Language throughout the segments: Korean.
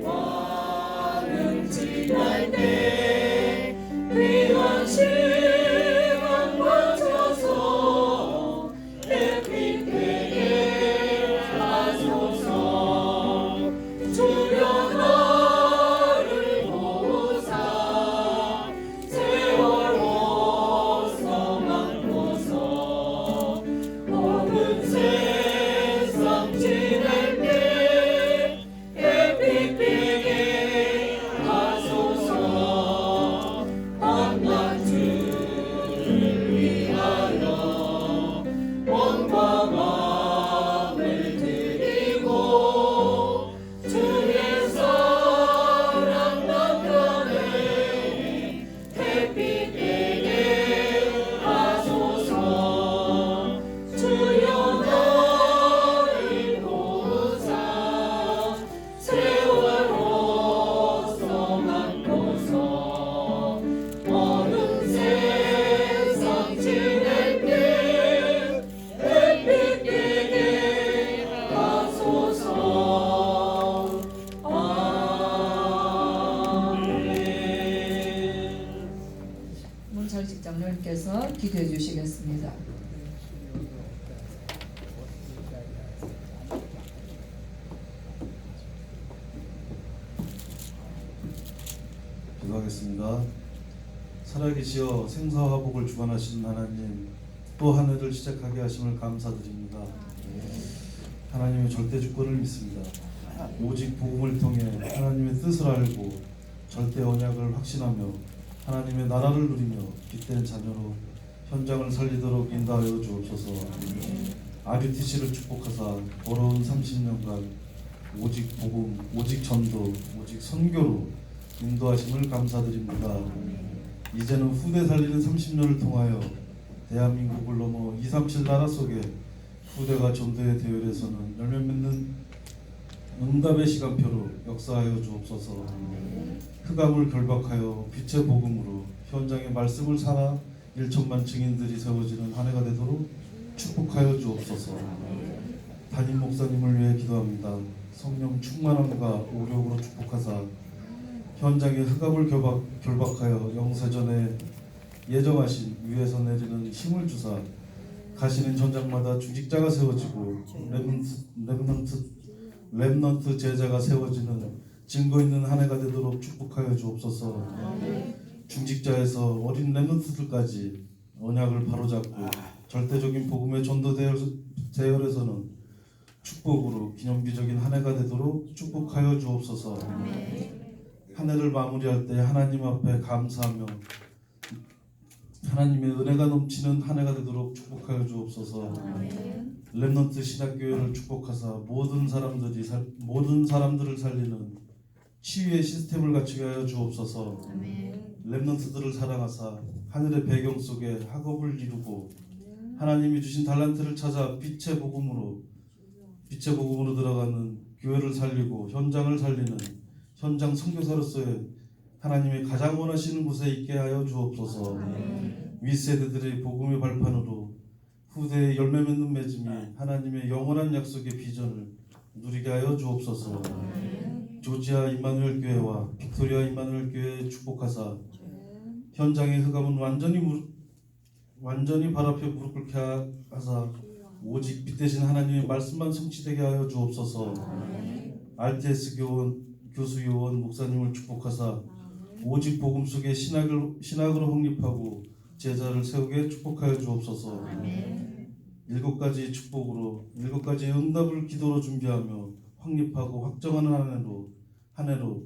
많은 지날 때 귀한 시간 맞춰서 햇빛에게 하소서. 주여 나를 보사 세월 어서 만고서 어느 세상 지낼 때 햇빛 비게 하소서. 만난 주를 위하여 몸과 마음을 드리고 주의 사랑 나타내 햇빛 비게 하소서. 주여 나를 보사 세월 어서 만고서 어느 세상 지낼 때 햇빛 비게 하소서. 아멘. 문철식 장로님께서 기도해 주시겠습니다. 기도하겠습니다. 살아계시어 생사화복을 주관하시는 하나님, 또 한 해를 시작하게 하심을 감사드립니다. 하나님의 절대 주권을 믿습니다. 오직 복음을 통해 하나님의 뜻을 알고 절대 언약을 확신하며 하나님의 나라를 누리며 빛된 자녀로 현장을 살리도록 인도하여 주옵소서. RUTC를 축복하사 어려운 30년간 오직 복음, 오직 전도, 오직 선교로 인도하심을 감사드립니다. 이제는 후대 살리는 30년을 통하여 대한민국을 넘어 237 나라 속에 후대가 전도의 대열에서는 열매 맺는 응답의 시간표로 역사하여 주옵소서. 흑암을 결박하여 빛의 복음으로 현장의 말씀을 살아 1천만 증인들이 세워지는 한 해가 되도록 축복하여 주옵소서. 담임 목사님을 위해 기도합니다. 성령 충만함과 오력으로 축복하사 현장의 흑암을 결박하여 영세전에 예정하신 위에서 내리는 힘을 주사 가시는 전장마다 중직자가 세워지고 렘넌트 제자가 세워지는 증거 있는 한 해가 되도록 축복하여 주옵소서. 중직자에서 어린 렘넌트들까지 언약을 바로잡고 절대적인 복음의 전도 대열에서는 축복으로 기념비적인 한 해가 되도록 축복하여 주옵소서. 한 해를 마무리할 때 하나님 앞에 감사하며 하나님의 은혜가 넘치는 한 해가 되도록 축복하여 주옵소서. 렘넌트 신학교회를 축복하사 모든 사람들을 살리는 치유의 시스템을 갖추게 하여 주옵소서. 렘넌트들을 사랑하사 하늘의 배경 속에 학업을 이루고 하나님이 주신 달란트를 찾아 빛의 복음으로 들어가는 교회를 살리고 현장을 살리는 현장 선교사로서의 하나님이 가장 원하시는 곳에 있게 하여 주옵소서. 윗세대들의 복음의 발판으로 후대의 열매 맺는 맺음이 하나님의 영원한 약속의 비전을 누리게 하여 주옵소서. 조지아 임마누엘 교회와 빅토리아 임마누엘 교회에 축복하사 현장의 흑암은 완전히 발 앞에 무릎 꿇게 하사 오직 빛 대신 하나님의 말씀만 성취되게 하여 주옵소서. RTS 교수 요원 목사님을 축복하사 오직 복음 속에 신학으로 확립하고 제자를 세우게 축복하여 주옵소서. 7가지 축복으로 7가지 응답을 기도로 준비하며 확립하고 확정하는 한 해로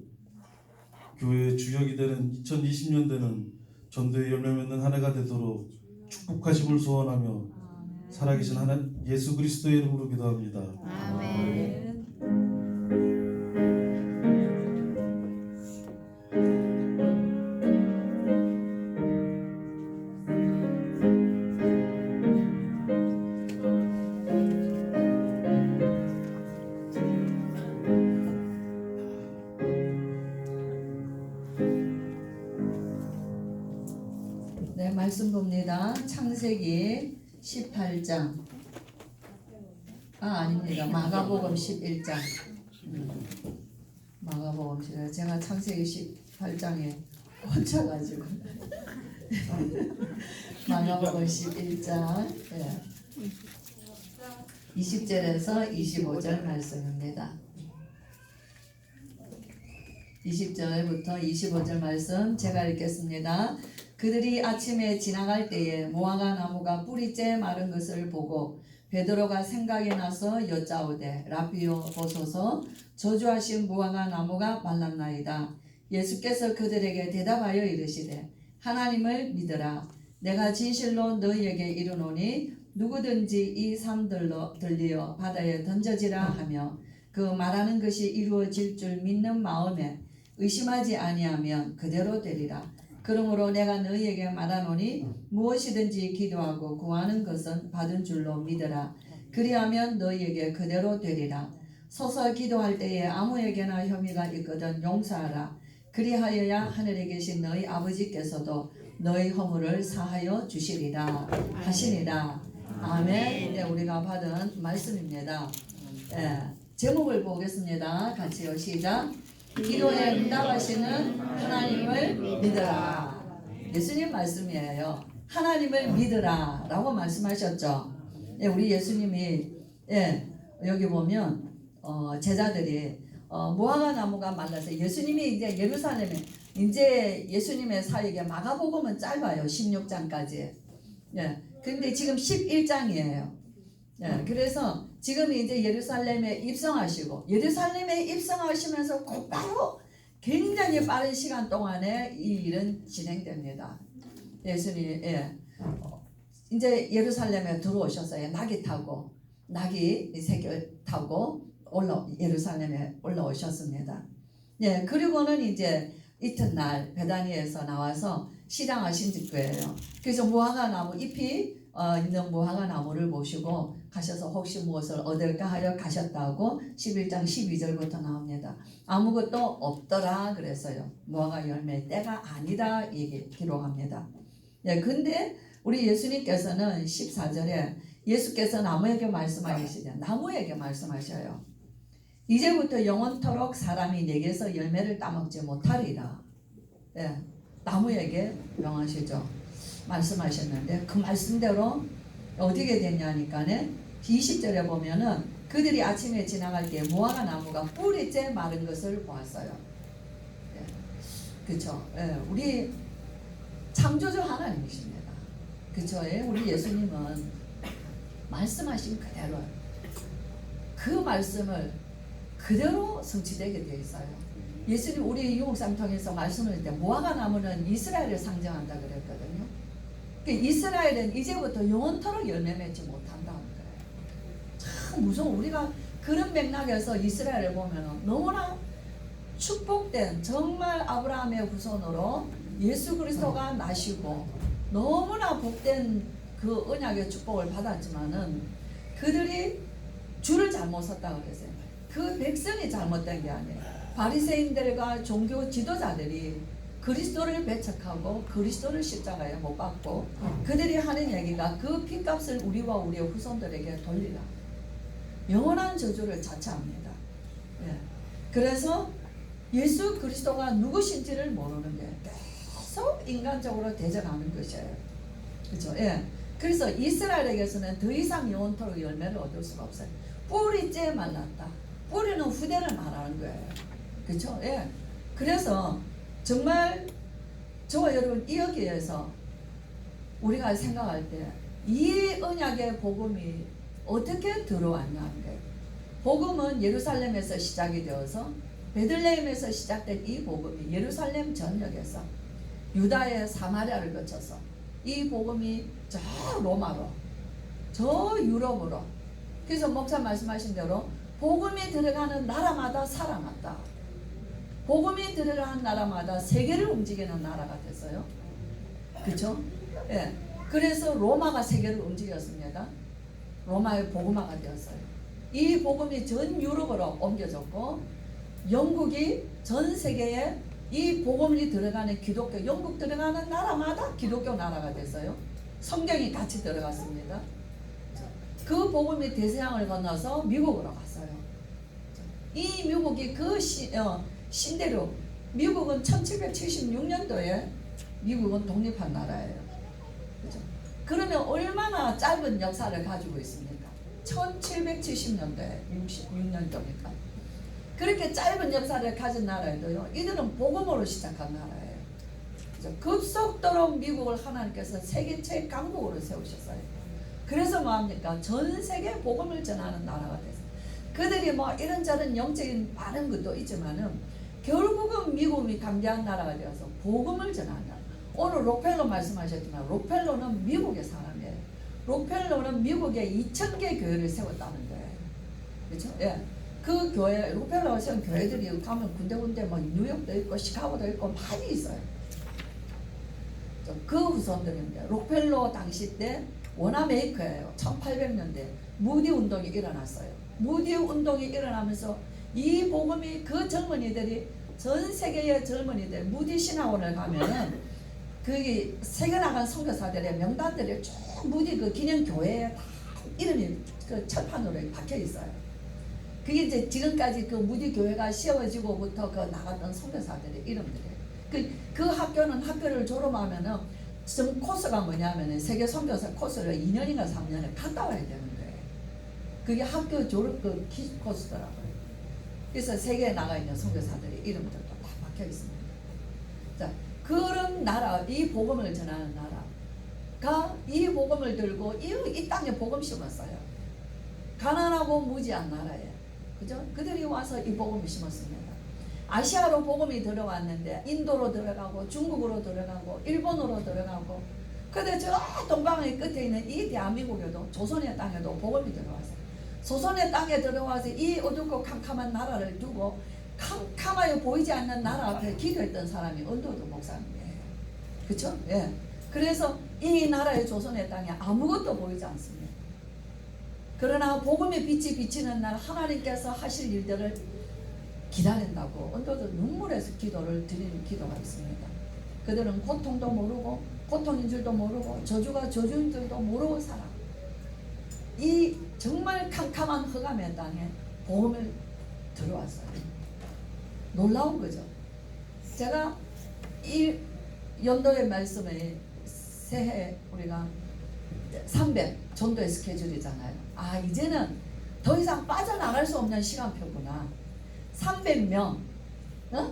교회의 주역이 되는 2020년대는 전도의 열매 맺는 한 해가 되도록 축복하심을 소원하며 살아계신 하나님 예수 그리스도의 이름으로 기도합니다. 아멘. 네, 말씀 봅니다. 창세기 18장. 아닙니다. 마가복음 11장. 마가복음 제가 창세기 18장에 꽂혀가지고 마가복음 11장 20절에서 25절 말씀입니다. 20절부터 25절 말씀 제가 읽겠습니다. 그들이 아침에 지나갈 때에 무화과 나무가 뿌리째 마른 것을 보고 베드로가 생각이 나서 여짜오되 라비오 보소서 저주하신 무화과 나무가 말랐나이다. 예수께서 그들에게 대답하여 이르시되 하나님을 믿으라. 내가 진실로 너희에게 이르노니 누구든지 이 삶들로 들리어 바다에 던져지라 하며 그 말하는 것이 이루어질 줄 믿는 마음에 의심하지 아니하면 그대로 되리라. 그러므로 내가 너희에게 말하노니 무엇이든지 기도하고 구하는 것은 받은 줄로 믿으라. 그리하면 너희에게 그대로 되리라. 서서 기도할 때에 아무에게나 혐의가 있거든 용서하라. 그리하여야 하늘에 계신 너희 아버지께서도 너희 허물을 사하여 주시리라 하시니라. 아멘. 네, 우리가 받은 말씀입니다. 제목을 보겠습니다. 같이요. 시작. 기도에 응답하시는 하나님을 믿으라. 예수님 말씀이에요. 하나님을 믿으라 라고 말씀하셨죠. 우리 예수님이 여기 보면 제자들이 무화과 나무가 말라서 예수님이 이제 예루살렘에 이제 예수님의 사역에 마가복음은 짧아요. 16장까지. 근데 지금 11장이에요. 그래서 지금 이제 예루살렘에 입성하시고 예루살렘에 입성하시면서 곧바로 굉장히 빠른 시간 동안에 이 일은 진행됩니다. 예수님 이제 예루살렘에 들어오셨어요. 나귀 타고 새끼 타고 예루살렘에 올라오셨습니다. 그리고는 이제 이튿날 베다니에서 나와서 시장하신 거예요. 그래서 무화과 나무 잎이 있는 무화과 나무를 보시고 가셔서 혹시 무엇을 얻을까 하여 가셨다고 11장 12절부터 나옵니다. 아무것도 없더라 그랬어요. 무화과 열매 때가 아니다 기록합니다. 근데 우리 예수님께서는 14절에 예수께서 나무에게 말씀하시죠. 나무에게 말씀하셔요. 이제부터 영원토록 사람이 내게서 열매를 따먹지 못하리라. 나무에게 명하시죠. 말씀하셨는데 그 말씀대로 어떻게 됐냐니까는 20절에 보면은 그들이 아침에 지나갈 때 무화과 나무가 뿌리째 마른 것을 보았어요. 그렇죠. 우리 창조주 하나님이십니다. 그렇죠. 우리 예수님은 말씀하신 그대로 그 말씀을 그대로 성취되게 되어 있어요. 예수님 우리 유목상 통해서 말씀을 할 때 무화과 나무는 이스라엘을 상징한다 그랬거든요. 이스라엘은 이제부터 영원토록 열매 맺지 못한다는 거예요. 참 무서워. 우리가 그런 맥락에서 이스라엘을 보면 너무나 축복된 정말 아브라함의 후손으로 예수 그리스도가 나시고 너무나 복된 그 언약의 축복을 받았지만은 그들이 줄을 잘못 섰다고 그랬어요. 그 백성이 잘못된 게 아니에요. 바리새인들과 종교 지도자들이 그리스도를 배척하고 그리스도를 십자가에 못 박고 그들이 하는 얘기가 그 핏값을 우리와 우리의 후손들에게 돌리라. 영원한 저주를 자처합니다. 그래서 예수 그리스도가 누구신지를 모르는 게 계속 인간적으로 대적하는 것이에요. 그렇죠? 그래서 이스라엘에게서는 더 이상 영원토록 열매를 얻을 수가 없어요. 뿌리째 말랐다. 뿌리는 후대를 말하는 거예요. 그렇죠? 그래서 정말 저와 여러분 여기에서 우리가 생각할 때 이 언약의 복음이 어떻게 들어왔냐는 거예요. 복음은 예루살렘에서 시작이 되어서 베들레헴에서 시작된 이 복음이 예루살렘 전역에서 유다의 사마리아를 거쳐서 이 복음이 저 로마로 저 유럽으로 그래서 목사 말씀하신 대로 복음이 들어가는 나라마다 살아났다. 복음이 들어가는 나라마다 세계를 움직이는 나라가 됐어요. 그렇죠? 그래서 로마가 세계를 움직였습니다. 로마의 복음화가 되었어요. 이 복음이 전 유럽으로 옮겨졌고 영국이 전 세계에 이 복음이 들어가는 기독교, 영국 들어가는 나라마다 기독교 나라가 됐어요. 성경이 같이 들어갔습니다. 그 복음이 대서양을 건너서 미국으로 갔어요. 이 미국이 그 신대로 미국은 1776년도에 미국은 독립한 나라예요. 그죠? 그러면 얼마나 짧은 역사를 가지고 있습니까? 1770년도에 66년도니까. 그렇게 짧은 역사를 가진 나라에도요, 이들은 복음으로 시작한 나라예요. 그죠? 급속도로 미국을 하나님께서 세계 최강국으로 세우셨어요. 그래서 뭐합니까? 전 세계 복음을 전하는 나라가 됐어요. 그들이 뭐 이런저런 영적인 많은 것도 있지만은 결국은 미국이 강대한 나라가 되어서 복음을 전한다. 오늘 록펠러 말씀하셨지만 록펠러는 미국의 사람이에요. 록펠러는 미국에 2,000개 교회를 세웠다는 거예요. 그렇죠? 예. 그 교회, 록펠러가 세운 교회들이 가면 군데군데 뭐 뉴욕도 있고 시카고도 있고 많이 있어요. 그 후손들인데 록펠러 당시 때 원아메이커예요. 1800년대 무디 운동이 일어났어요. 무디 운동이 일어나면서 이 복음이 그 젊은이들이 전 세계의 젊은이들 무디 신학원을 가면은 거기 새겨나간 선교사들의 명단들이 쭉 무디 그 기념 교회에 다 이름이 그 철판으로 박혀 있어요. 그게 이제 지금까지 그 무디 교회가 세워지고부터 그 나갔던 선교사들의 이름들이에요. 그 학교는 학교를 졸업하면은 전 코스가 뭐냐면은 세계 선교사 코스를 2년인가 3년을 갔다 와야 되는 거예요. 그게 학교 졸업 그 코스더라고요. 그래서 세계에 나가 있는 선교사들의 이름들도 다 박혀 있습니다. 자, 그런 나라, 이 복음을 전하는 나라가 이 복음을 들고 이 땅에 복음 심었어요. 가난하고 무지한 나라예요. 그죠? 그들이 와서 이 복음을 심었습니다. 아시아로 복음이 들어왔는데 인도로 들어가고 중국으로 들어가고 일본으로 들어가고 근데 저 동방의 끝에 있는 이 대한민국에도 조선의 땅에도 복음이 들어왔어요. 조선의 땅에 들어와서 이 어둡고 캄캄한 나라를 두고 캄캄하게 보이지 않는 나라 앞에 기도했던 사람이 언더우드 목사님이에요. 그렇죠? 예. 그래서 이 나라의 조선의 땅에 아무것도 보이지 않습니다. 그러나 복음의 빛이 비치는 날 하나님께서 하실 일들을 기다린다고 언더우드 눈물에서 기도를 드리는 기도가 있습니다. 그들은 고통도 모르고 고통인 줄도 모르고 저주가 저주인 줄도 모르고 살아. 이 정말 캄캄한 흑암의 땅에 복음을 들어왔어요. 놀라운 거죠. 제가 이 연도의 말씀에 새해 우리가 300 전도의 스케줄이잖아요. 아, 이제는 더 이상 빠져나갈 수 없는 시간표구나. 300명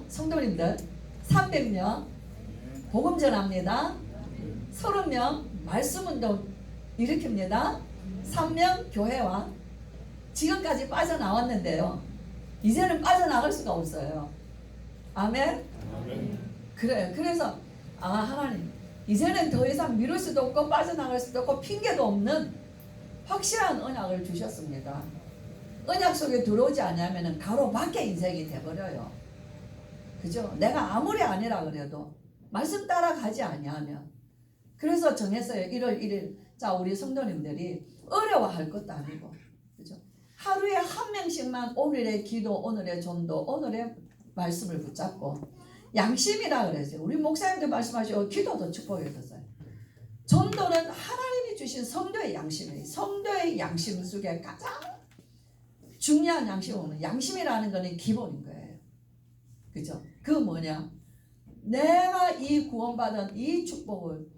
성도님들 300명 복음 전합니다. 30명 말씀운동 일으킵니다. 3명 교회와 지금까지 빠져나왔는데요. 이제는 빠져나갈 수가 없어요. 아멘? 그래요. 그래서 하나님 이제는 더 이상 미룰 수도 없고 빠져나갈 수도 없고 핑계도 없는 확실한 언약을 주셨습니다. 언약 속에 들어오지 않으면 가로막혀 인생이 돼버려요. 그죠? 내가 아무리 아니라 그래도 말씀 따라가지 아니하면 그래서 정했어요. 1월 1일 자 우리 성도님들이 어려워할 것도 아니고 그죠? 하루에 한 명씩만 오늘의 기도, 오늘의 전도, 오늘의 말씀을 붙잡고 양심이라 그러죠. 우리 목사님도 말씀하시고 기도도 축복해 줬어요. 전도는 하나님이 주신 성도의 양심이에요. 성도의 양심 속에 가장 중요한 양심은 양심이라는 것은 기본인 거예요. 그죠? 그 뭐냐? 내가 이 구원받은 이 축복을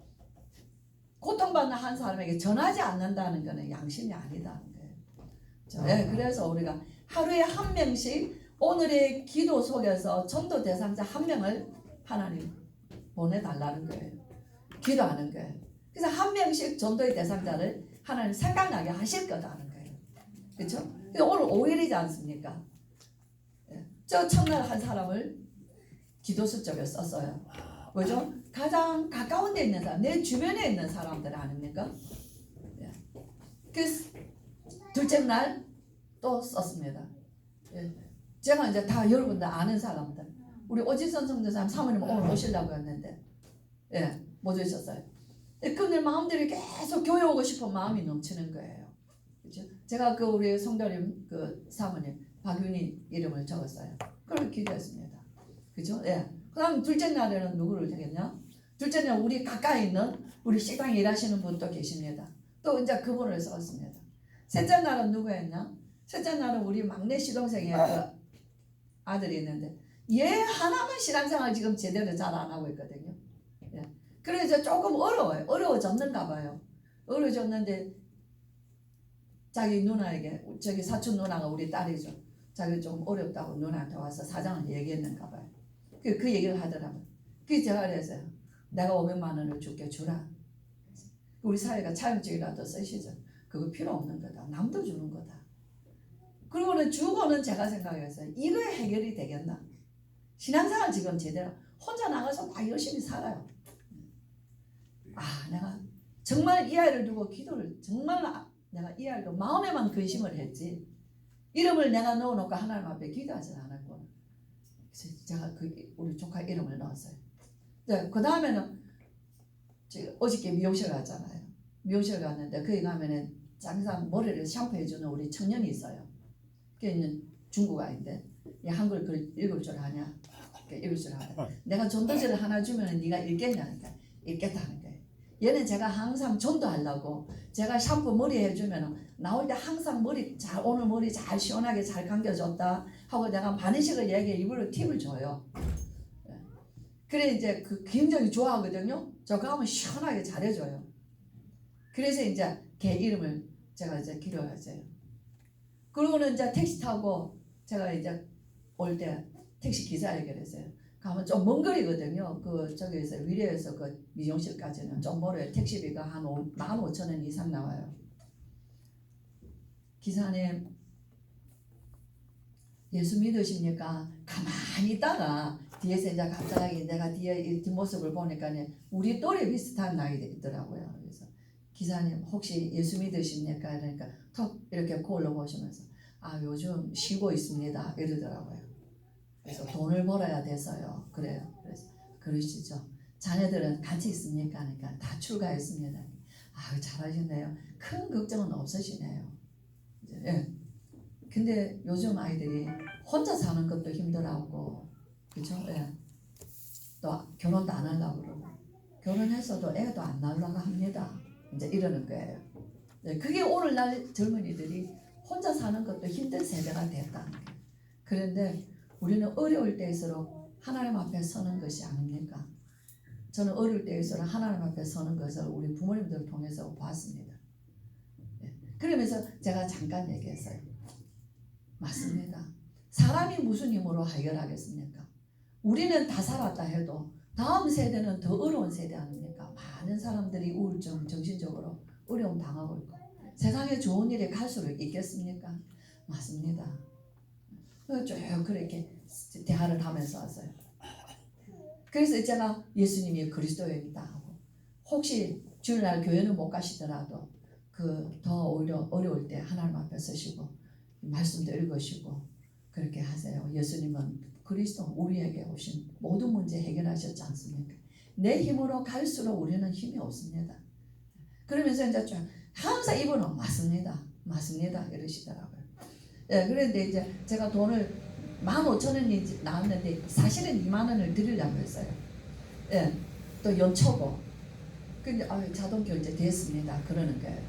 고통받는 한 사람에게 전하지 않는다는 것은 양심이 아니다는 거예요. 네, 그래서 우리가 하루에 한 명씩 오늘의 기도 속에서 전도 대상자 한 명을 하나님 보내달라는 거예요. 기도하는 거예요. 그래서 한 명씩 전도의 대상자를 하나님 생각나게 하실 거다는 거예요. 그렇죠? 오늘 5일이지 않습니까? 저 첫날 한 사람을 기도수 쪽에 썼어요. 뭐죠? 가장 가까운 데 있는 사람, 내 주변에 있는 사람들 아닙니까? 그 둘째 날 또 썼습니다. 제가 이제 다 여러분들 아는 사람들, 우리 오지선 성전사님 사모님 오늘 오시려고 했는데 못 오셨어요. 그들 마음들이 계속 교회 오고 싶은 마음이 넘치는 거예요. 그렇죠? 제가 그 우리 성도님 그 사모님 박윤희 이름을 적었어요. 그걸 기도했습니다. 그죠? 그 다음 둘째 날에는 누구를 적였냐? 둘째 날 우리 가까이 있는 우리 식당에 일하시는 분도 계십니다. 또 이제 그분을 썼습니다. 셋째 날은 누구였냐? 셋째 날은 우리 막내 시동생의 그 아들이 있는데 얘 하나만 신앙생활 지금 제대로 잘 안 하고 있거든요. 예. 그래서 조금 어려워요. 어려워졌는가 봐요. 어려워졌는데 자기 누나에게, 저기 사촌 누나가 우리 딸이죠. 자기 좀 어렵다고 누나한테 와서 사정을 얘기했는가 봐요. 그 얘기를 하더라고요. 그래서 제가 그랬어요. 내가 500만 원을 줄게, 주라. 우리 사회가 차용증이라도 쓰시죠. 그거 필요 없는 거다. 남도 주는 거다. 그리고는 주고는 제가 생각했어요. 이거에 해결이 되겠나? 신앙생활 지금 제대로 혼자 나가서 막 열심히 살아요. 아, 내가 정말 이 아이를 두고 기도를 정말 내가 이 아이를 마음에만 근심을 했지. 이름을 내가 넣어놓고 하나님 앞에 기도하지 않았구나. 그래서 제가 우리 조카 이름을 넣었어요. 그 다음에는 어저께 미용실 갔잖아요. 미용실 갔는데 거기 가면은 항상 머리를 샴푸해주는 우리 청년이 있어요. 걔는 중국 아이인데 얘 한글 글 읽을 줄 아냐? 읽을 줄 알아. 내가 전도지를 하나 주면 네가 읽겠냐니까 읽겠다는 거예요. 얘는 제가 항상 전도하려고 제가 샴푸 머리 해주면 나올 때 항상 오늘 머리 잘 시원하게 잘 감겨줬다 하고 내가 반의식을 얘기해 일부러 팁을 줘요. 그래 이제 굉장히 좋아하거든요. 저 가면 시원하게 잘해줘요. 그래서 이제 걔 이름을 제가 이제 기록했어요. 그러고는 이제 택시 타고 제가 이제 올 때 택시 기사에게 그랬어요. 가면 좀 먼 거리거든요. 저기에서 위례에서 미용실까지는 좀 멀어요. 택시비가 한 15,000원 이상 나와요. 기사님, 예수 믿으십니까? 가만히 있다가 뒤에서 이제 갑자기 내가 뒤에 뒷모습을 보니까 우리 또래 비슷한 나이 있더라고요. 그래서 기사님 혹시 예수 믿으십니까? 그러니까 턱 이렇게 거울로 보시면서 아 요즘 쉬고 있습니다 이러더라고요. 그래서 돈을 벌어야 돼서요. 그래요. 그래서 그러시죠. 자녀들은 같이 있습니까? 그러니까 다 출가했습니다. 아 잘하셨네요. 큰 걱정은 없으시네요. 예. 근데 요즘 아이들이 혼자 사는 것도 힘들어하고 그죠? 예. 또 결혼도 안 하려고 그러고 결혼해서도 애도 안 낳으려고 합니다. 이제 이러는 거예요. 예. 그게 오늘날 젊은이들이 혼자 사는 것도 힘든 세대가 됐다는 거예요. 그런데 우리는 어려울 때일수록 하나님 앞에 서는 것이 아닙니까? 저는 어려울 때일수록 하나님 앞에 서는 것을 우리 부모님들을 통해서 봤습니다. 예. 그러면서 제가 잠깐 얘기했어요. 맞습니다. 사람이 무슨 힘으로 해결하겠습니까? 우리는 다 살았다 해도 다음 세대는 더 어려운 세대 아닙니까? 많은 사람들이 우울증, 정신적으로 어려움 당하고 있고 세상에 좋은 일이 갈수록 있겠습니까? 맞습니다. 쭉 그렇게 대화를 하면서 왔어요. 그래서 제가 예수님이 그리스도입니다 하고 혹시 주일날 교회는 못 가시더라도 더 어려울 때 하나님 앞에 서시고 말씀도 읽으시고 그렇게 하세요. 예수님은 그리스도 우리에게 오신 모든 문제 해결하셨지 않습니까? 내 힘으로 갈수록 우리는 힘이 없습니다. 그러면서 이제 좀 항상 이분은 맞습니다. 이러시더라고요. 예, 그런데 이제 제가 돈을 15,000원이 나왔는데 사실은 2만 원을 드리려고 했어요. 예, 또 연초고. 근데 자동 결제 됐습니다. 그러는 거예요.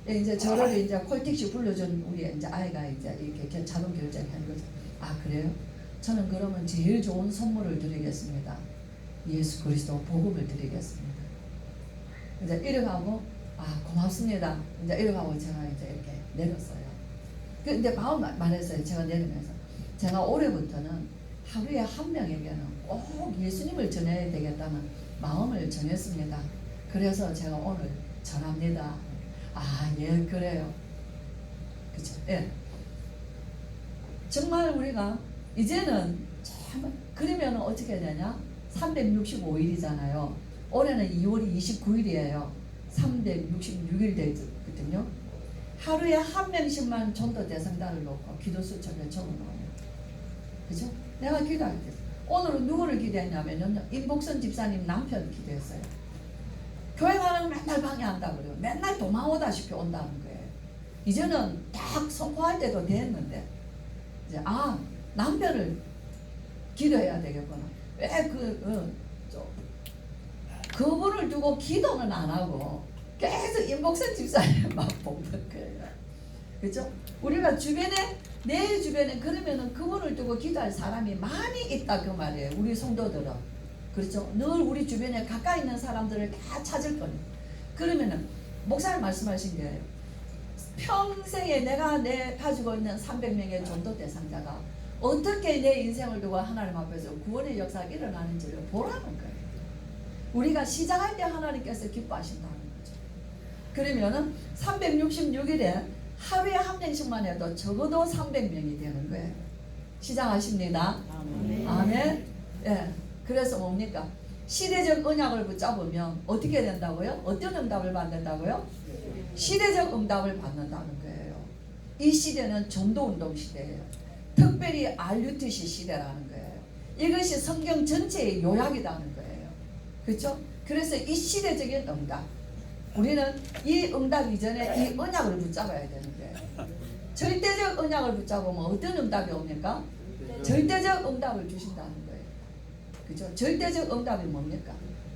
예, 이제 저를 이제 콜택시 불러준 우리 이제 아이가 이제 이렇게 자동 결제를 한 거죠. 아 그래요? 저는 그러면 제일 좋은 선물을 드리겠습니다. 예수 그리스도 복음을 드리겠습니다. 이제 이래가고 고맙습니다. 이제 이래가고 제가 이제 이렇게 내렸어요. 근데 마음 말했어요. 제가 내리면서 제가 올해부터는 하루에 한 명에게는 꼭 예수님을 전해야 되겠다는 마음을 정했습니다. 그래서 제가 오늘 전합니다. 예 그래요. 그죠? 예. 정말 우리가 이제는 참 그러면 어떻게 되냐? 365일이잖아요. 올해는 2월 29일이에요. 366일 되거든요. 하루에 한 명씩만 전도 대상자를 놓고 기도 수첩에 적어놓아요. 그죠? 내가 기도하게 됐어요. 오늘은 누구를 기도했냐면요. 임복선 집사님 남편 기도했어요. 교회 가는 맨날 방해한다 그래요. 맨날 도망오다시피 온다는 거예요. 이제는 딱 선포할 때도 됐는데 이제 남편을 기도해야 되겠구나. 왜 그분을 두고 기도는 안 하고 계속 임복선 집사님만 보는 거예요. 그죠? 우리가 주변에 내 주변에 그러면은 그분을 두고 기도할 사람이 많이 있다 그 말이에요. 우리 성도들은. 그렇죠? 늘 우리 주변에 가까이 있는 사람들을 다 찾을 거예요. 그러면은 목사님 말씀하신 게 평생에 내가 가지고 있는 300명의 전도 대상자가 어떻게 내 인생을 두고 하나님 앞에서 구원의 역사가 일어나는지를 보라는 거예요. 우리가 시작할 때 하나님께서 기뻐하신다는 거죠. 그러면은 366일에 하루에 한 명씩만 해도 적어도 300명이 되는 거예요. 시작하십니다. 아멘. 예. 그래서 뭡니까? 시대적 언약을 붙잡으면 어떻게 된다고요? 어떤 응답을 받는다고요? 시대적 응답을 받는다는 거예요. 이 시대는 전도운동 시대예요. 특별히 RUTC 시대라는 거예요. 이것이 성경 전체의 요약이라는 거예요. 그렇죠? 그래서 이 시대적인 응답, 우리는 이 응답 이전에 이 언약을 붙잡아야 되는 거예요. 절대적 언약을 붙잡으면 어떤 응답이 옵니까? 절대적 응답을 주신다는 거예요. 그죠? 절대적 응답이 뭡니까?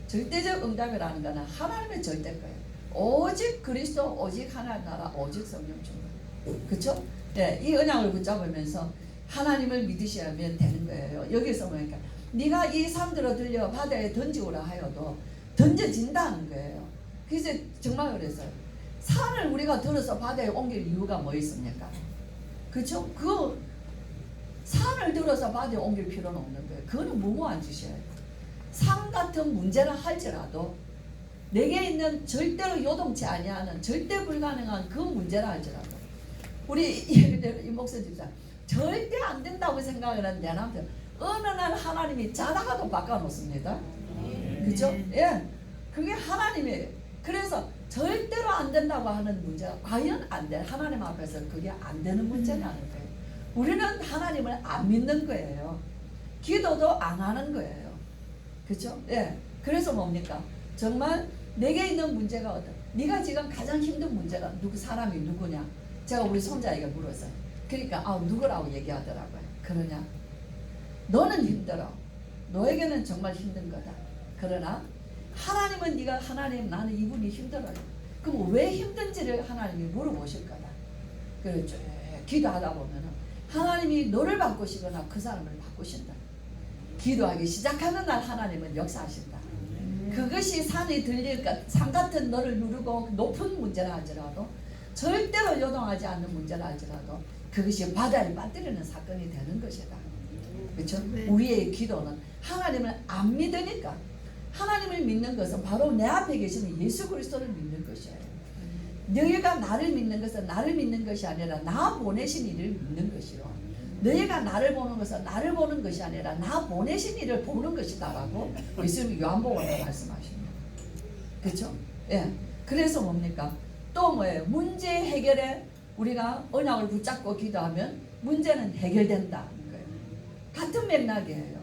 절대적 응답이라는 것은 하나님의 절대 거예요. 오직 그리스도, 오직 하나님 나라, 오직 성령 충만. 그렇죠? 네, 이 언약을 붙잡으면서 하나님을 믿으셔야면 되는 거예요. 여기서 보니까 네가 이 산들어 들려 바다에 던지오라 하여도 던져진다는 거예요. 그래서 정말 그랬어요. 산을 우리가 들어서 바다에 옮길 이유가 뭐 있습니까? 그렇죠? 그 산을 들어서 바다에 옮길 필요는 없는 거예요. 그거는 무모한 짓이에요. 산 같은 문제를 할지라도 내게 있는 절대로 요동치 아니하는 절대 불가능한 그 문제라 할지라도 우리 이 목사 집사 절대 안 된다고 생각을 하는 내 남편 어느 날 하나님이 자다가도 바꿔놓습니다. 그죠? 예, 그게 하나님이에요. 그래서 절대로 안 된다고 하는 문제가 과연 안 돼. 하나님 앞에서 그게 안 되는 문제라는 거예요. 우리는 하나님을 안 믿는 거예요. 기도도 안 하는 거예요. 그죠? 예. 그래서 뭡니까? 정말 내게 있는 문제가 어떤? 네가 지금 가장 힘든 문제가 사람이 누구냐? 제가 우리 손자에게 물었어요. 그러니까 누구라고 얘기하더라고요. 그러냐? 너는 힘들어. 너에게는 정말 힘든 거다. 그러나 하나님은 네가 하나님 나는 이분이 힘들어요. 그럼 왜 힘든지를 하나님이 물어보실 거다. 그래 쭉 기도하다 보면은 하나님이 너를 바꾸시거나 그 사람을 바꾸신다. 기도하기 시작하는 날 하나님은 역사하신다. 그것이 산이 산 같은 너를 누르고 높은 문제라 할지라도 절대로 요동하지 않는 문제라 할지라도 그것이 바다를 빠뜨리는 사건이 되는 것이다. 그렇죠? 우리의 기도는 하나님을 안 믿으니까 하나님을 믿는 것은 바로 내 앞에 계시는 예수 그리스도를 믿는 것이에요. 너희가 나를 믿는 것은 나를 믿는 것이 아니라 나 보내신 이를 믿는 것이요. 너희가 나를 보는 것은 나를 보는 것이 아니라 나 보내신 이를 보는 것이다라고 예수님이 요한복음에 말씀하십니다. 그렇죠? 예. 그래서 뭡니까? 또 뭐예요? 문제 해결에 우리가 언약을 붙잡고 기도하면 문제는 해결된다는 거예요. 같은 맥락이에요.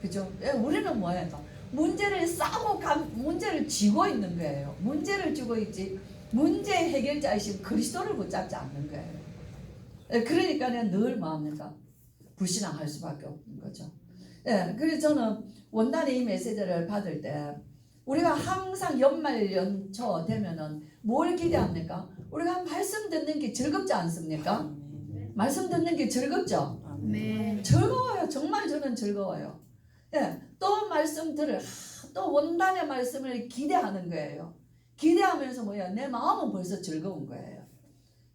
그죠? 예, 우리는 뭐예요? 문제를 싸고 문제를 쥐고 있는 거예요. 문제를 쥐고 있지 문제 해결자이신 그리스도를 붙잡지 않는 거예요. 예, 그러니까 늘 뭐합니까? 불신앙할 수밖에 없는 거죠. 예, 그래서 저는 원단의 이 메시지를 받을 때 우리가 항상 연말 연초 되면은 뭘 기대합니까? 우리가 말씀 듣는 게 즐겁지 않습니까? 말씀 듣는 게 즐겁죠? 네. 즐거워요. 정말 저는 즐거워요. 예, 또 말씀 또 원단의 말씀을 기대하는 거예요. 기대하면서 뭐야? 내 마음은 벌써 즐거운 거예요.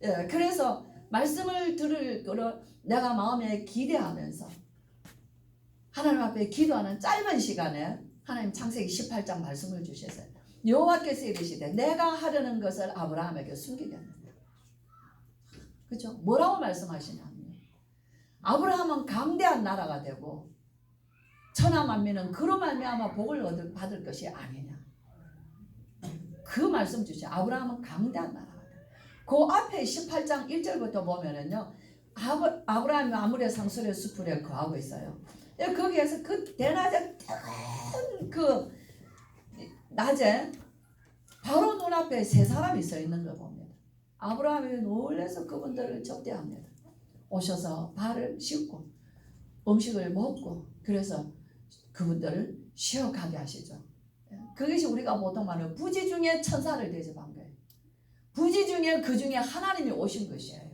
예, 그래서 말씀을 들을 거를 내가 마음에 기대하면서 하나님 앞에 기도하는 짧은 시간에 하나님 창세기 18장 말씀을 주셨어요. 여호와께서 이르시되 내가 하려는 것을 아브라함에게 숨기겠느냐. 그렇죠? 뭐라고 말씀하시냐면 아브라함은 강대한 나라가 되고 천하 만민은 그로 말미암아 복을 받을 것이 아니냐. 그 말씀 주시죠. 아브라함은 강대한 나라가 돼. 그 앞에 18장 1절부터 보면은요. 아브라함이 아므레 상수리 수풀에 거하고 있어요. 거기에서 그 대낮에 큰 낮에 바로 눈앞에 세 사람이 서 있는 걸 봅니다. 아브라함이 놀라서 그분들을 접대합니다. 오셔서 발을 씻고 음식을 먹고 그래서 그분들을 쉬어가게 하시죠. 그것이 우리가 보통 말하는 부지 중에 천사를 대접한 거예요. 부지 중에 그 중에 하나님이 오신 것이에요.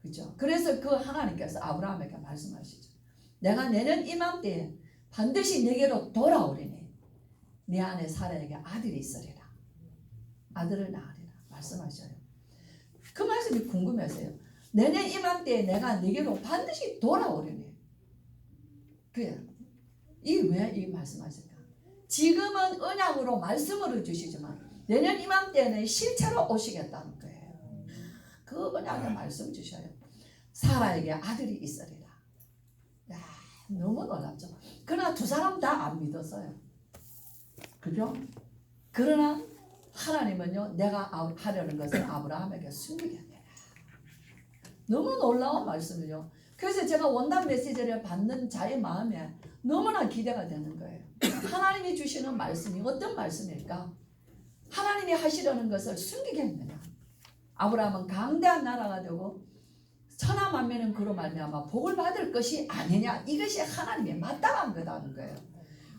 그죠? 그래서 그 하나님께서 아브라함에게 말씀하시죠. 내가 내년 이맘때에 반드시 내게로 돌아오리니 네 안에 사라에게 아들이 있으리라. 아들을 낳으리라 말씀하셔요. 그 말씀이 궁금해서요. 내년 이맘때에 내가 네게로 반드시 돌아오리니. 왜 이 말씀하실까? 지금은 언약으로 말씀으로 주시지만 내년 이맘때는 실체로 오시겠다는 거예요. 그 언약의 말씀 주셔요. 사라에게 아들이 있으리라. 야, 너무 놀랍죠. 그러나 두 사람 다 안 믿었어요. 그죠? 그러나 하나님은요, 내가 하려는 것을 아브라함에게 숨기겠느냐. 너무 놀라운 말씀이죠. 그래서 제가 원단 메시지를 받는 자의 마음에 너무나 기대가 되는 거예요. 하나님이 주시는 말씀이 어떤 말씀일까? 하나님이 하시려는 것을 숨기겠느냐. 아브라함은 강대한 나라가 되고 천하 만민은 그로 말미암아 복을 받을 것이 아니냐. 이것이 하나님의 마땅한 거다는 거예요.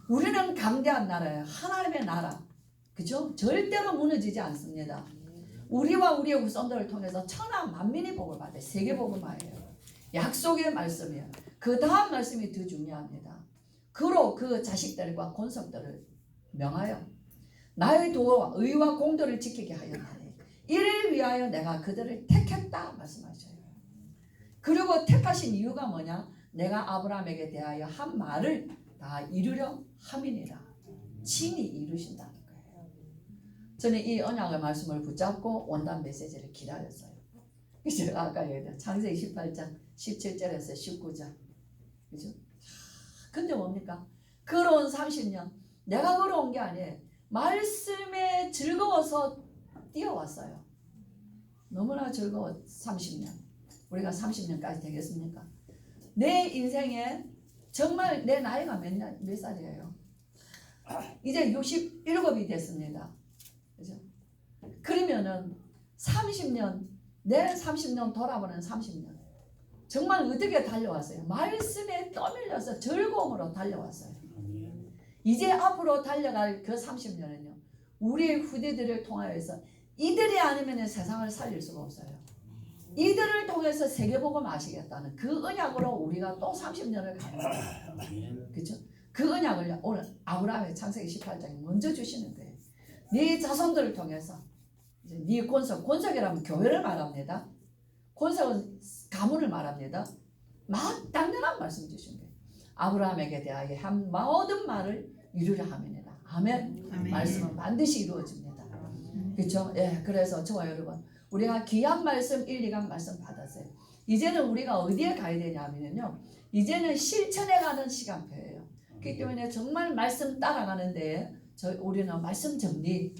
우리는 강대한 나라예요. 하나님의 나라. 그죠? 절대로 무너지지 않습니다. 우리와 우리의 후손들을 통해서 천하 만민이 복을 받아요. 세계복음화예요. 약속의 말씀이에요. 그 다음 말씀이 더 중요합니다. 그로 그 자식들과 권속들을 명하여 나의 도와 의와 공도를 지키게 하였나니 이를 위하여 내가 그들을 택했다 말씀하셔요. 그리고 택하신 이유가 뭐냐? 내가 아브라함에게 대하여 한 말을 다 이루려 함이니라. 친히 이루신다는 거예요. 저는 이 언약의 말씀을 붙잡고 원단 메시지를 기다렸어요. 제가 아까 얘기했던 창세기 18장 17절에서 19절. 그죠? 근데 뭡니까? 걸어온 30년. 내가 걸어온 게 아니에요. 말씀에 즐거워서 뛰어왔어요. 너무나 즐거워 30년. 우리가 30년까지 되겠습니까? 내 인생에 정말 내 나이가 몇 살이에요? 이제 67이 됐습니다. 그죠? 그러면은 30년, 내 30년 돌아보는 30년. 정말 어떻게 달려왔어요? 말씀에 떠밀려서 즐거움으로 달려왔어요. 이제 앞으로 달려갈 그 30년은요. 우리의 후대들을 통하여서 이들이 아니면 세상을 살릴 수가 없어요. 이들을 통해서 세계복음 아시겠다는 그 언약으로 우리가 또 30년을 가는 거예요. 그렇죠? 그 언약을 오늘 아브라함의 창세기 18장에 먼저 주시는 거예요. 네 자손들을 통해서 이제 네 권속이라면 교회를 말합니다. 권속은 가문을 말합니다. 당연한 말씀 주신 거예요. 아브라함에게 대하여 한 모든 말을 이루려 함이니라. 아멘. 아멘. 말씀은 반드시 이루어집니다. 그렇죠? 예, 그래서 저와 여러분 우리가 귀한 말씀 1, 2강 말씀 받았어요. 이제는 우리가 어디에 가야 되냐면요. 이제는 실천해 가는 시간표예요. 그렇기 때문에 정말 말씀 따라가는데 우리는 말씀 정리,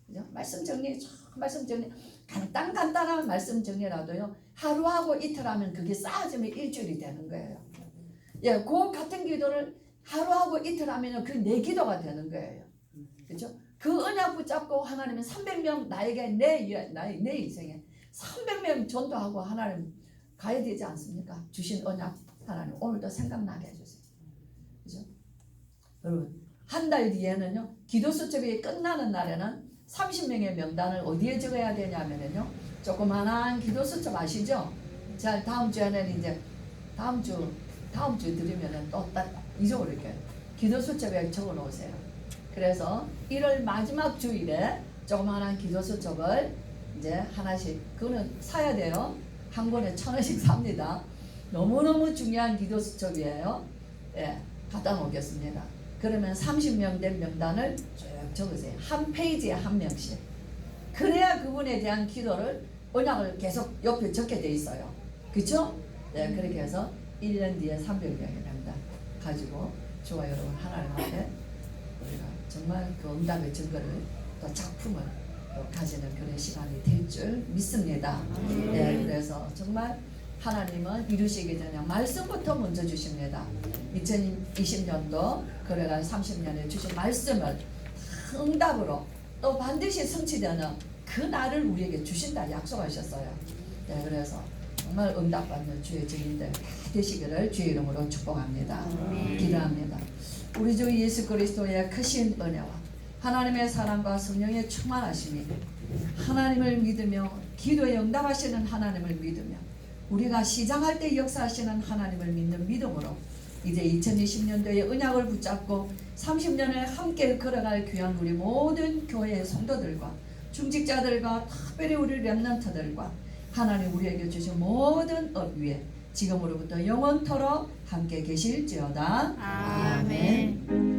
그죠? 말씀 정리, 간단한 말씀 정리라도요. 하루하고 이틀하면 그게 쌓아지면 일주일이 되는 거예요. 예, 그 같은 기도를 하루하고 이틀하면 그 내 기도가 되는 거예요. 그렇죠? 그 언약 붙잡고 하나님은 300명 나에게 내 인생에 300명 전도하고 하나님 가야 되지 않습니까? 주신 언약 하나님 오늘도 생각나게 해주세요. 그죠? 여러분 한 달 뒤에는요 기도 수첩이 끝나는 날에는 30명의 명단을 어디에 적어야 되냐면요 조그만한 기도 수첩 아시죠? 자 다음 주에는 이제 다음 주 드리면은 또 딱 이쪽으로 이렇게 기도 수첩에 적어 놓으세요. 그래서 1월 마지막 주일에 조그마한 기도 수첩을 이제 하나씩 그거는 사야 돼요. 한 권에 1,000원씩 삽니다. 너무너무 중요한 기도 수첩이에요. 예, 갖다 놓겠습니다. 그러면 30명 된 명단을 쭉 적으세요. 한 페이지에 한 명씩. 그래야 그분에 대한 기도를 언약을 계속 옆에 적게 돼 있어요. 그렇죠? 네, 그렇게 해서 1년 뒤에 300명의 명단 가지고 저와 여러분 하나님 앞에 우리가 정말 그 응답의 증거를 또 작품을 또 가지는 그런 시간이 될 줄 믿습니다. 네, 그래서 정말 하나님은 이루시기 전에 말씀부터 먼저 주십니다. 2020년도 그래가 30년에 주신 말씀을 응답으로 또 반드시 성취되는 그 날을 우리에게 주신다 약속하셨어요. 네, 그래서 정말 응답받는 주의 증인들 되시기를 주의 이름으로 축복합니다. 기도합니다. 우리 주 예수 그리스도의 크신 은혜와 하나님의 사랑과 성령의 충만하심이 하나님을 믿으며 기도에 응답하시는 하나님을 믿으며 우리가 시작할 때 역사하시는 하나님을 믿는 믿음으로 이제 2020년도에 언약을 붙잡고 30년을 함께 걸어갈 귀한 우리 모든 교회의 성도들과 중직자들과 특별히 우리 렘넌트들과 하나님 우리에게 주신 모든 업 위에 지금으로부터 영원토록 함께 계실지어다. 아멘.